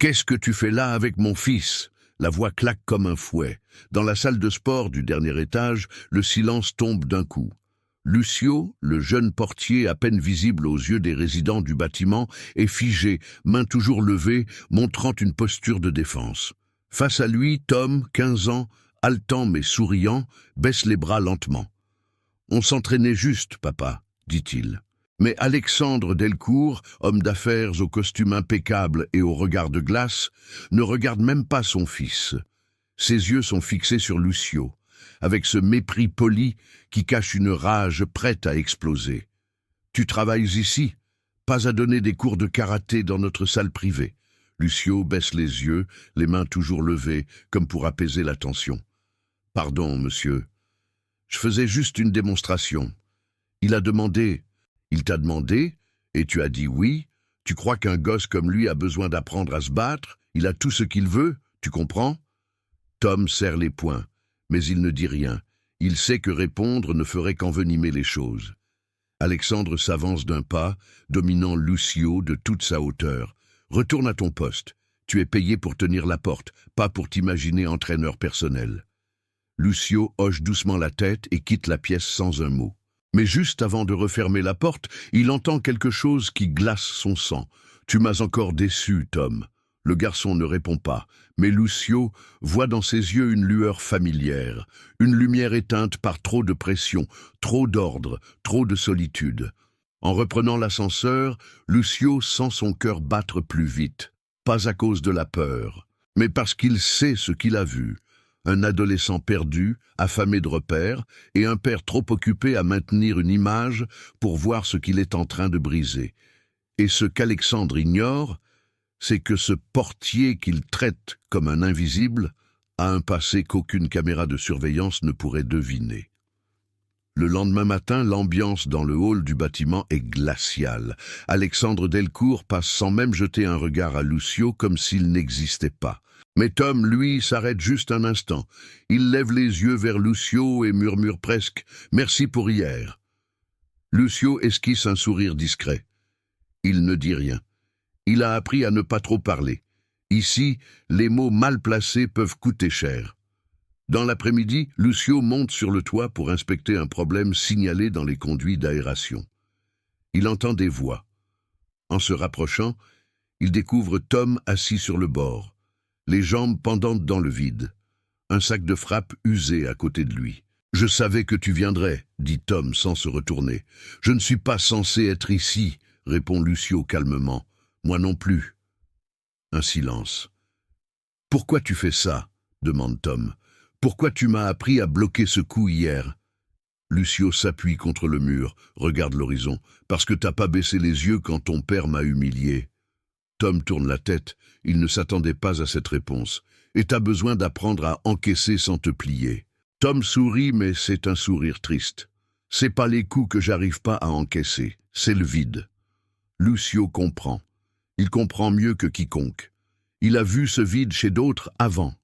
Qu'est-ce que tu fais là avec mon fils ?» La voix claque comme un fouet. Dans la salle de sport du dernier étage, le silence tombe d'un coup. Lucio, le jeune portier à peine visible aux yeux des résidents du bâtiment, est figé, main toujours levée, montrant une posture de défense. Face à lui, Tom, 15 ans, haletant mais souriant, baisse les bras lentement. « On s'entraînait juste, papa, » dit-il. Mais Alexandre Delcourt, homme d'affaires au costume impeccable et au regard de glace, ne regarde même pas son fils. Ses yeux sont fixés sur Lucio, avec ce mépris poli qui cache une rage prête à exploser. « Tu travailles ici, pas à donner des cours de karaté dans notre salle privée. » Lucio baisse les yeux, les mains toujours levées, comme pour apaiser la tension. « Pardon, monsieur. Je faisais juste une démonstration. Il a demandé... » Il t'a demandé, et tu as dit oui. Tu crois qu'un gosse comme lui a besoin d'apprendre à se battre? Il a tout ce qu'il veut, tu comprends? Tom serre les poings, mais il ne dit rien. Il sait que répondre ne ferait qu'envenimer les choses. Alexandre s'avance d'un pas, dominant Lucio de toute sa hauteur. Retourne à ton poste. Tu es payé pour tenir la porte, pas pour t'imaginer entraîneur personnel. Lucio hoche doucement la tête et quitte la pièce sans un mot. Mais juste avant de refermer la porte, il entend quelque chose qui glace son sang. « Tu m'as encore déçu, Tom. » Le garçon ne répond pas, mais Lucio voit dans ses yeux une lueur familière, une lumière éteinte par trop de pression, trop d'ordre, trop de solitude. En reprenant l'ascenseur, Lucio sent son cœur battre plus vite, pas à cause de la peur, mais parce qu'il sait ce qu'il a vu. Un adolescent perdu, affamé de repères, et un père trop occupé à maintenir une image pour voir ce qu'il est en train de briser. Et ce qu'Alexandre ignore, c'est que ce portier qu'il traite comme un invisible a un passé qu'aucune caméra de surveillance ne pourrait deviner. Le lendemain matin, l'ambiance dans le hall du bâtiment est glaciale. Alexandre Delcourt passe sans même jeter un regard à Lucio comme s'il n'existait pas. Mais Tom, lui, s'arrête juste un instant. Il lève les yeux vers Lucio et murmure presque « Merci pour hier ». Lucio esquisse un sourire discret. Il ne dit rien. Il a appris à ne pas trop parler. Ici, les mots mal placés peuvent coûter cher. Dans l'après-midi, Lucio monte sur le toit pour inspecter un problème signalé dans les conduits d'aération. Il entend des voix. En se rapprochant, il découvre Tom assis sur le bord, les jambes pendantes dans le vide, un sac de frappe usé à côté de lui. « Je savais que tu viendrais, » dit Tom sans se retourner. « Je ne suis pas censé être ici, » répond Lucio calmement. « Moi non plus. » Un silence. « Pourquoi tu fais ça ?» demande Tom. « Pourquoi tu m'as appris à bloquer ce coup hier ?» Lucio s'appuie contre le mur, regarde l'horizon. « Parce que t'as pas baissé les yeux quand ton père m'a humilié. » Tom tourne la tête, il ne s'attendait pas à cette réponse. « Et t'as besoin d'apprendre à encaisser sans te plier. » Tom sourit, mais c'est un sourire triste. « C'est pas les coups que j'arrive pas à encaisser, c'est le vide. » Lucio comprend. Il comprend mieux que quiconque. Il a vu ce vide chez d'autres avant.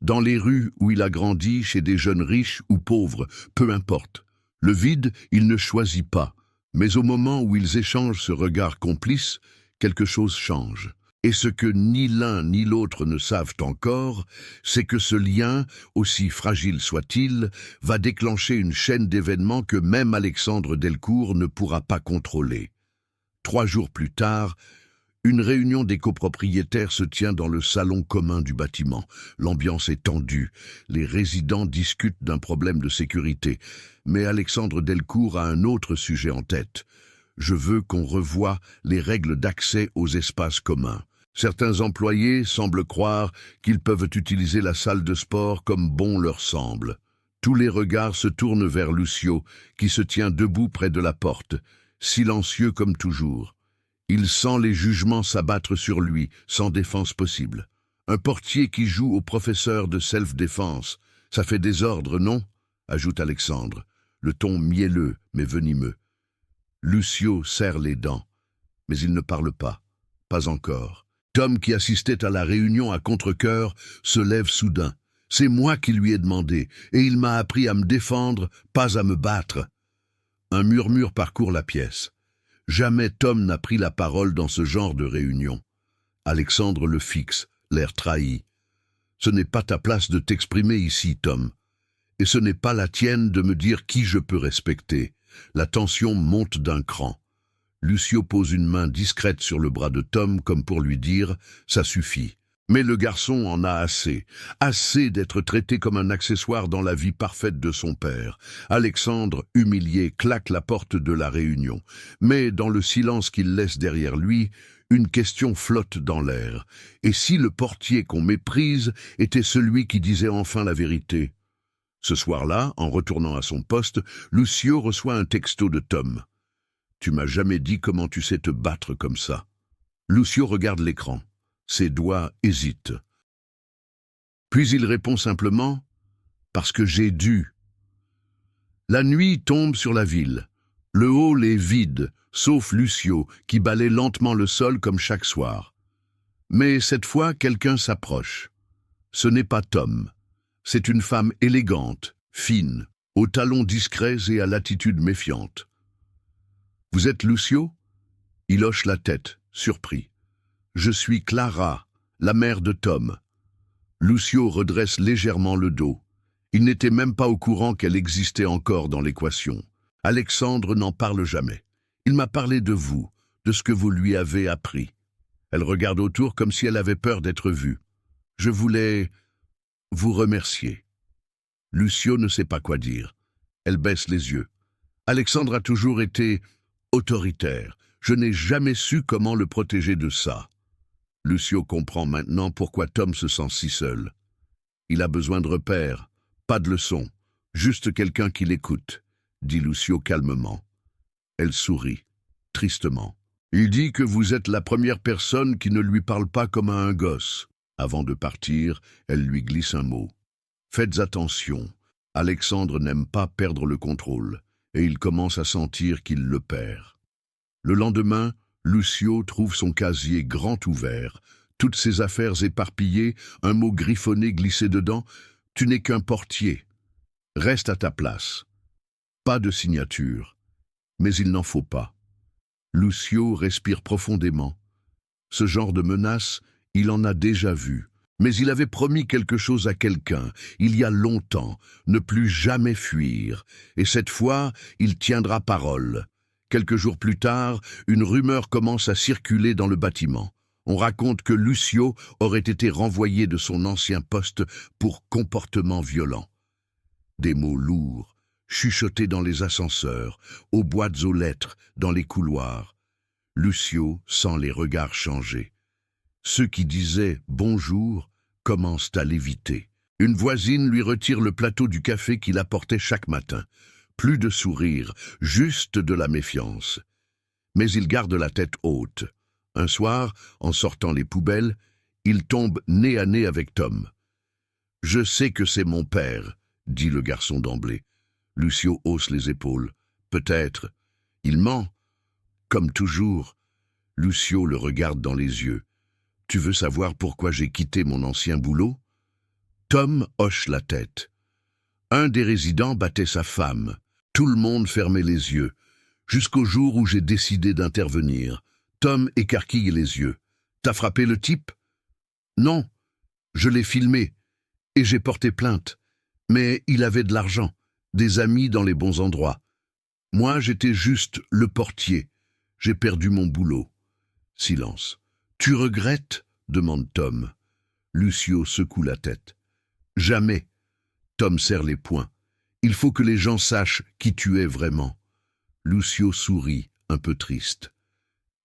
Dans les rues où il a grandi, chez des jeunes riches ou pauvres, peu importe. Le vide, il ne choisit pas. Mais au moment où ils échangent ce regard complice, quelque chose change. Et ce que ni l'un ni l'autre ne savent encore, c'est que ce lien, aussi fragile soit-il, va déclencher une chaîne d'événements que même Alexandre Delcourt ne pourra pas contrôler. 3 jours plus tard, une réunion des copropriétaires se tient dans le salon commun du bâtiment. L'ambiance est tendue. Les résidents discutent d'un problème de sécurité. Mais Alexandre Delcourt a un autre sujet en tête. Je veux qu'on revoie les règles d'accès aux espaces communs. Certains employés semblent croire qu'ils peuvent utiliser la salle de sport comme bon leur semble. Tous les regards se tournent vers Lucio, qui se tient debout près de la porte, silencieux comme toujours. Il sent les jugements s'abattre sur lui, sans défense possible. Un portier qui joue au professeur de self-défense. Ça fait désordre, non? Ajoute Alexandre, le ton mielleux mais venimeux. Lucio serre les dents, mais il ne parle pas. Pas encore. Tom, qui assistait à la réunion à contre-cœur, se lève soudain. C'est moi qui lui ai demandé, et il m'a appris à me défendre, pas à me battre. Un murmure parcourt la pièce. Jamais Tom n'a pris la parole dans ce genre de réunion. Alexandre le fixe, l'air trahi. Ce n'est pas ta place de t'exprimer ici, Tom. Et ce n'est pas la tienne de me dire qui je peux respecter. La tension monte d'un cran. Lucio pose une main discrète sur le bras de Tom comme pour lui dire « ça suffit ». Mais le garçon en a assez. Assez d'être traité comme un accessoire dans la vie parfaite de son père. Alexandre, humilié, claque la porte de la réunion. Mais dans le silence qu'il laisse derrière lui, une question flotte dans l'air. Et si le portier qu'on méprise était celui qui disait enfin la vérité? Ce soir-là, en retournant à son poste, Lucio reçoit un texto de Tom. « Tu m'as jamais dit comment tu sais te battre comme ça. » Lucio regarde l'écran. Ses doigts hésitent. Puis il répond simplement « Parce que j'ai dû ». La nuit tombe sur la ville. Le hall est vide, sauf Lucio, qui balaie lentement le sol comme chaque soir. Mais cette fois, quelqu'un s'approche. Ce n'est pas Tom. C'est une femme élégante, fine, aux talons discrets et à l'attitude méfiante. « Vous êtes Lucio ?» Il hoche la tête, surpris. « Je suis Clara, la mère de Tom. » Lucio redresse légèrement le dos. Il n'était même pas au courant qu'elle existait encore dans l'équation. Alexandre n'en parle jamais. Il m'a parlé de vous, de ce que vous lui avez appris. Elle regarde autour comme si elle avait peur d'être vue. Je voulais vous remercier. Lucio ne sait pas quoi dire. Elle baisse les yeux. Alexandre a toujours été autoritaire. Je n'ai jamais su comment le protéger de ça. Lucio comprend maintenant pourquoi Tom se sent si seul. Il a besoin de repères, pas de leçons, juste quelqu'un qui l'écoute, dit Lucio calmement. Elle sourit, tristement. Il dit que vous êtes la première personne qui ne lui parle pas comme à un gosse. Avant de partir, elle lui glisse un mot. Faites attention, Alexandre n'aime pas perdre le contrôle, et il commence à sentir qu'il le perd. Le lendemain, Lucio trouve son casier grand ouvert, toutes ses affaires éparpillées, un mot griffonné glissé dedans. « Tu n'es qu'un portier. Reste à ta place. » Pas de signature. Mais il n'en faut pas. Lucio respire profondément. Ce genre de menace, il en a déjà vu. Mais il avait promis quelque chose à quelqu'un, il y a longtemps, ne plus jamais fuir. Et cette fois, il tiendra parole. Quelques jours plus tard, une rumeur commence à circuler dans le bâtiment. On raconte que Lucio aurait été renvoyé de son ancien poste pour comportement violent. Des mots lourds, chuchotés dans les ascenseurs, aux boîtes aux lettres, dans les couloirs. Lucio sent les regards changer. Ceux qui disaient « bonjour » commencent à l'éviter. Une voisine lui retire le plateau du café qu'il apportait chaque matin. Plus de sourire, juste de la méfiance. Mais il garde la tête haute. Un soir, en sortant les poubelles, il tombe nez à nez avec Tom. « Je sais que c'est mon père », dit le garçon d'emblée. Lucio hausse les épaules. « Peut-être. Il ment. » Comme toujours. Lucio le regarde dans les yeux. « Tu veux savoir pourquoi j'ai quitté mon ancien boulot ?» Tom hoche la tête. Un des résidents battait sa femme. Tout le monde fermait les yeux. Jusqu'au jour où j'ai décidé d'intervenir. Tom écarquille les yeux. « T'as frappé le type ?»« Non, je l'ai filmé et j'ai porté plainte. Mais il avait de l'argent, des amis dans les bons endroits. Moi, j'étais juste le portier. J'ai perdu mon boulot. » Silence. « Tu regrettes ?» demande Tom. Lucio secoue la tête. « Jamais. » Tom serre les poings. « Il faut que les gens sachent qui tu es vraiment. » Lucio sourit, un peu triste.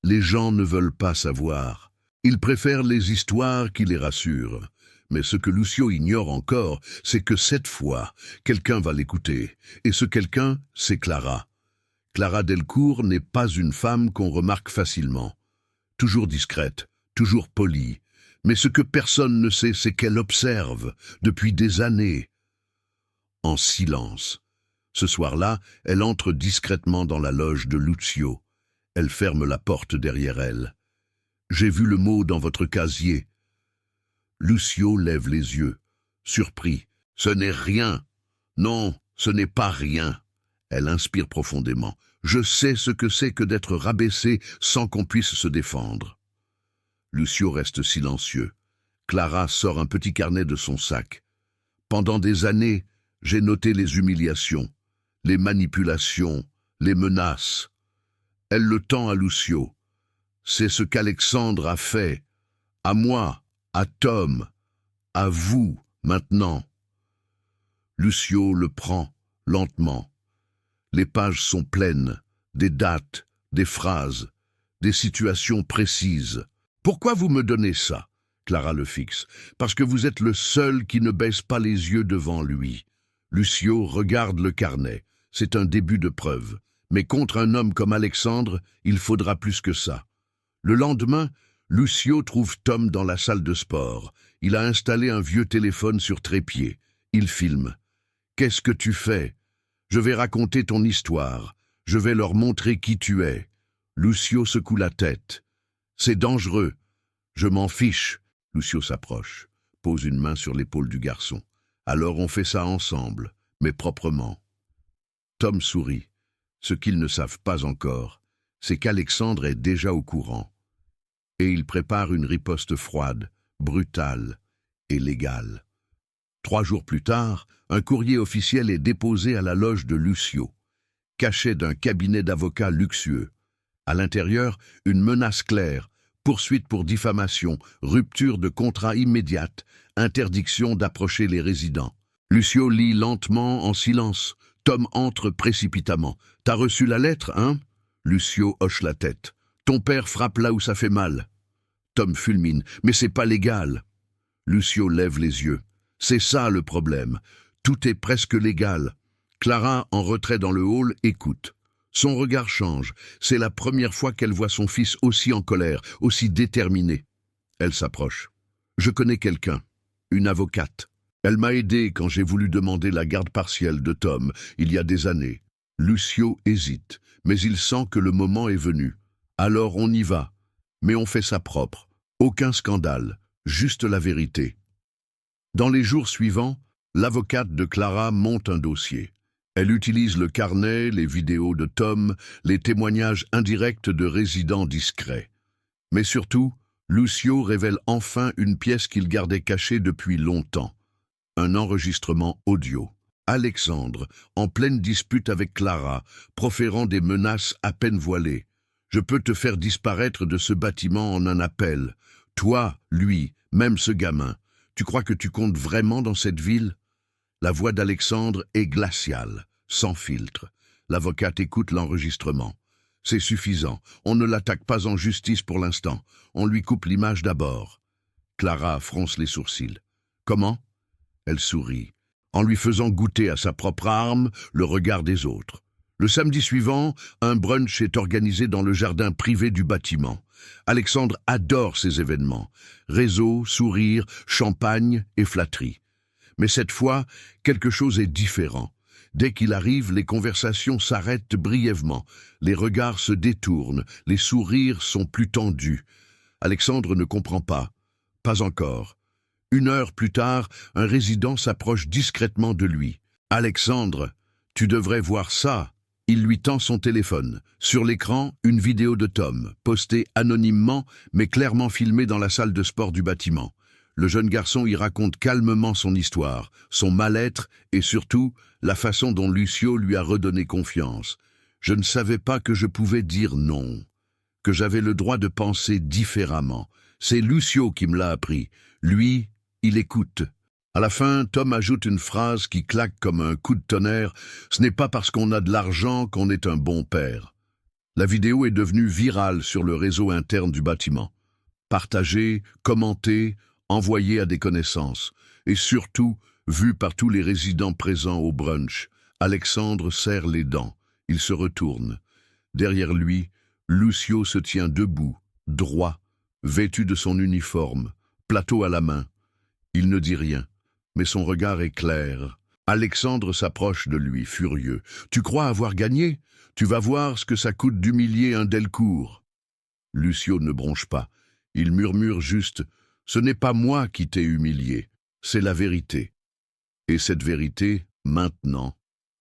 Les gens ne veulent pas savoir. Ils préfèrent les histoires qui les rassurent. Mais ce que Lucio ignore encore, c'est que cette fois, quelqu'un va l'écouter. Et ce quelqu'un, c'est Clara. Clara Delcourt n'est pas une femme qu'on remarque facilement. Toujours discrète, toujours polie. Mais ce que personne ne sait, c'est qu'elle observe, depuis des années. En silence. Ce soir-là, elle entre discrètement dans la loge de Lucio. Elle ferme la porte derrière elle. « J'ai vu le mot dans votre casier. » Lucio lève les yeux, surpris. « Ce n'est rien. Non, ce n'est pas rien. » Elle inspire profondément. « Je sais ce que c'est que d'être rabaissé sans qu'on puisse se défendre. » Lucio reste silencieux. Clara sort un petit carnet de son sac. Pendant des années, j'ai noté les humiliations, les manipulations, les menaces. Elle le tend à Lucio. C'est ce qu'Alexandre a fait. À moi, à Tom, à vous, maintenant. Lucio le prend, lentement. Les pages sont pleines, des dates, des phrases, des situations précises. Pourquoi vous me donnez ça? Clara le fixe. Parce que vous êtes le seul qui ne baisse pas les yeux devant lui. Lucio regarde le carnet. C'est un début de preuve. Mais contre un homme comme Alexandre, il faudra plus que ça. Le lendemain, Lucio trouve Tom dans la salle de sport. Il a installé un vieux téléphone sur trépied. Il filme. « Qu'est-ce que tu fais? Je vais raconter ton histoire. Je vais leur montrer qui tu es. » Lucio secoue la tête. « C'est dangereux. Je m'en fiche. » Lucio s'approche, pose une main sur l'épaule du garçon. « Alors on fait ça ensemble, mais proprement. » Tom sourit. Ce qu'ils ne savent pas encore, c'est qu'Alexandre est déjà au courant. Et il prépare une riposte froide, brutale et légale. 3 jours plus tard, un courrier officiel est déposé à la loge de Lucio, caché d'un cabinet d'avocats luxueux. À l'intérieur, une menace claire, poursuite pour diffamation, rupture de contrat immédiate, interdiction d'approcher les résidents. Lucio lit lentement, en silence. Tom entre précipitamment. « T'as reçu la lettre, hein ?» Lucio hoche la tête. « Ton père frappe là où ça fait mal. » Tom fulmine. « Mais c'est pas légal. » Lucio lève les yeux. « C'est ça le problème. Tout est presque légal. » Clara, en retrait dans le hall, écoute. Son regard change. C'est la première fois qu'elle voit son fils aussi en colère, aussi déterminé. Elle s'approche. « Je connais quelqu'un. Une avocate. Elle m'a aidé quand j'ai voulu demander la garde partielle de Tom, il y a des années. » Lucio hésite, mais il sent que le moment est venu. Alors on y va. Mais on fait ça propre. Aucun scandale, juste la vérité. Dans les jours suivants, l'avocate de Clara monte un dossier. Elle utilise le carnet, les vidéos de Tom, les témoignages indirects de résidents discrets. Mais surtout, Lucio révèle enfin une pièce qu'il gardait cachée depuis longtemps. Un enregistrement audio. Alexandre, en pleine dispute avec Clara, proférant des menaces à peine voilées. « Je peux te faire disparaître de ce bâtiment en un appel. Toi, lui, même ce gamin. Tu crois que tu comptes vraiment dans cette ville ?» La voix d'Alexandre est glaciale, sans filtre. L'avocate écoute l'enregistrement. « C'est suffisant. On ne l'attaque pas en justice pour l'instant. On lui coupe l'image d'abord. » Clara fronce les sourcils. « Comment ?» Elle sourit, en lui faisant goûter à sa propre arme le regard des autres. Le samedi suivant, un brunch est organisé dans le jardin privé du bâtiment. Alexandre adore ces événements. Réseau, sourire, champagne et flatterie. Mais cette fois, quelque chose est différent. Dès qu'il arrive, les conversations s'arrêtent brièvement. Les regards se détournent, les sourires sont plus tendus. Alexandre ne comprend pas. Pas encore. 1 heure plus tard, un résident s'approche discrètement de lui. « Alexandre, tu devrais voir ça !» Il lui tend son téléphone. Sur l'écran, une vidéo de Tom, postée anonymement, mais clairement filmée dans la salle de sport du bâtiment. Le jeune garçon y raconte calmement son histoire, son mal-être et surtout la façon dont Lucio lui a redonné confiance. « Je ne savais pas que je pouvais dire non, que j'avais le droit de penser différemment. C'est Lucio qui me l'a appris. Lui, il écoute. » À la fin, Tom ajoute une phrase qui claque comme un coup de tonnerre. « Ce n'est pas parce qu'on a de l'argent qu'on est un bon père. » La vidéo est devenue virale sur le réseau interne du bâtiment. Partagée, commentée, envoyée à des connaissances. Et surtout, vue par tous les résidents présents au brunch. Alexandre serre les dents. Il se retourne. Derrière lui, Lucio se tient debout, droit, vêtu de son uniforme, plateau à la main. Il ne dit rien, mais son regard est clair. Alexandre s'approche de lui, furieux. « Tu crois avoir gagné? Tu vas voir ce que ça coûte d'humilier un Delcourt. » Lucio ne bronche pas. Il murmure juste « Ce n'est pas moi qui t'ai humilié, c'est la vérité. » Et cette vérité, maintenant,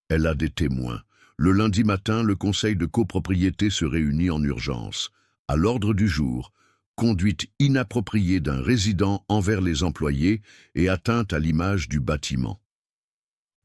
elle a des témoins. Le lundi matin, le conseil de copropriété se réunit en urgence. À l'ordre du jour, conduite inappropriée d'un résident envers les employés et atteinte à l'image du bâtiment.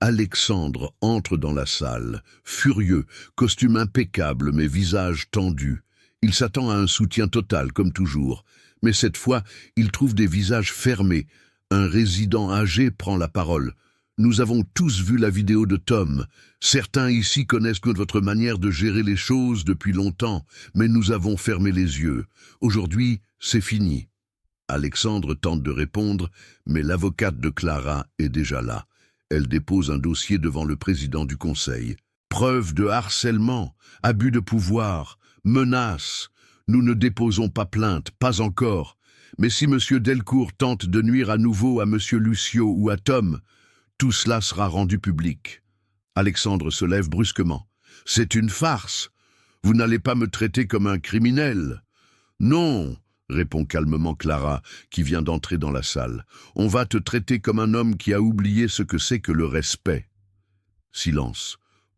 Alexandre entre dans la salle, furieux, costume impeccable mais visage tendu. Il s'attend à un soutien total, comme toujours, mais cette fois, il trouve des visages fermés. Un résident âgé prend la parole. Nous avons tous vu la vidéo de Tom. Certains ici connaissent votre manière de gérer les choses depuis longtemps, mais nous avons fermé les yeux. Aujourd'hui, c'est fini. Alexandre tente de répondre, mais l'avocate de Clara est déjà là. Elle dépose un dossier devant le président du conseil. Preuve de harcèlement, abus de pouvoir, menaces. Nous ne déposons pas plainte, pas encore. Mais si M. Delcourt tente de nuire à nouveau à M. Lucio ou à Tom, tout cela sera rendu public. Alexandre se lève brusquement. C'est une farce. Vous n'allez pas me traiter comme un criminel. Non, répond calmement Clara, qui vient d'entrer dans la salle. On va te traiter comme un homme qui a oublié ce que c'est que le respect. Silence.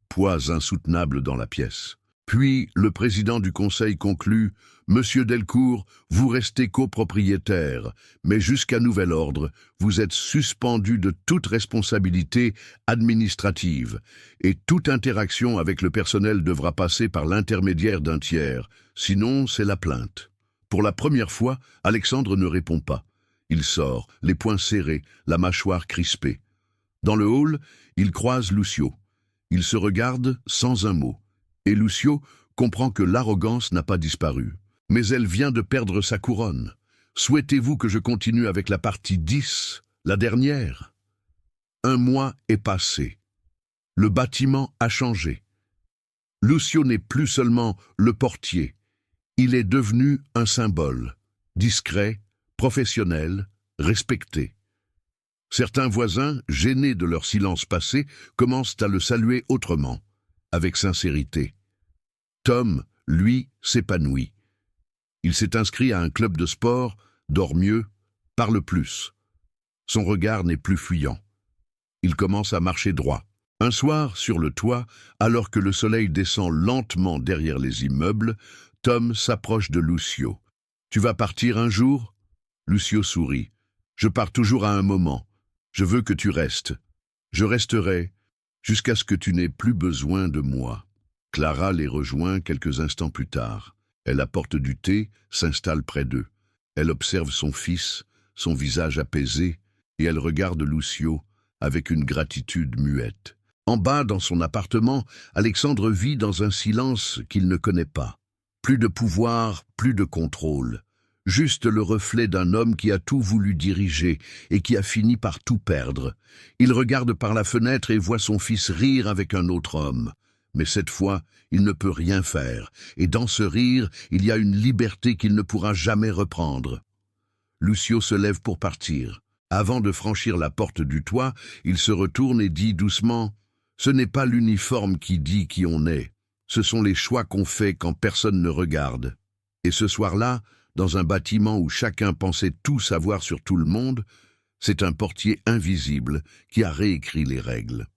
Poids insoutenable dans la pièce. Puis, le président du conseil conclut « Monsieur Delcourt, vous restez copropriétaire, mais jusqu'à nouvel ordre, vous êtes suspendu de toute responsabilité administrative et toute interaction avec le personnel devra passer par l'intermédiaire d'un tiers, sinon c'est la plainte. » Pour la première fois, Alexandre ne répond pas. Il sort, les poings serrés, la mâchoire crispée. Dans le hall, il croise Lucio. Ils se regardent sans un mot. Et Lucio comprend que l'arrogance n'a pas disparu. Mais elle vient de perdre sa couronne. Souhaitez-vous que je continue avec la partie 10, la dernière? Un mois est passé. Le bâtiment a changé. Lucio n'est plus seulement le portier. Il est devenu un symbole, discret, professionnel, respecté. Certains voisins, gênés de leur silence passé, commencent à le saluer autrement, avec sincérité. Tom, lui, s'épanouit. Il s'est inscrit à un club de sport, dort mieux, parle plus. Son regard n'est plus fuyant. Il commence à marcher droit. Un soir, sur le toit, alors que le soleil descend lentement derrière les immeubles, Tom s'approche de Lucio. « Tu vas partir un jour ?» Lucio sourit. « Je pars toujours à un moment. Je veux que tu restes. Je resterai jusqu'à ce que tu n'aies plus besoin de moi. » Clara les rejoint quelques instants plus tard. Elle apporte du thé, s'installe près d'eux. Elle observe son fils, son visage apaisé, et elle regarde Lucio avec une gratitude muette. En bas, dans son appartement, Alexandre vit dans un silence qu'il ne connaît pas. Plus de pouvoir, plus de contrôle. Juste le reflet d'un homme qui a tout voulu diriger et qui a fini par tout perdre. Il regarde par la fenêtre et voit son fils rire avec un autre homme. Mais cette fois, il ne peut rien faire, et dans ce rire, il y a une liberté qu'il ne pourra jamais reprendre. Lucio se lève pour partir. Avant de franchir la porte du toit, il se retourne et dit doucement « Ce n'est pas l'uniforme qui dit qui on est. Ce sont les choix qu'on fait quand personne ne regarde. » Et ce soir-là, dans un bâtiment où chacun pensait tout savoir sur tout le monde, c'est un portier invisible qui a réécrit les règles.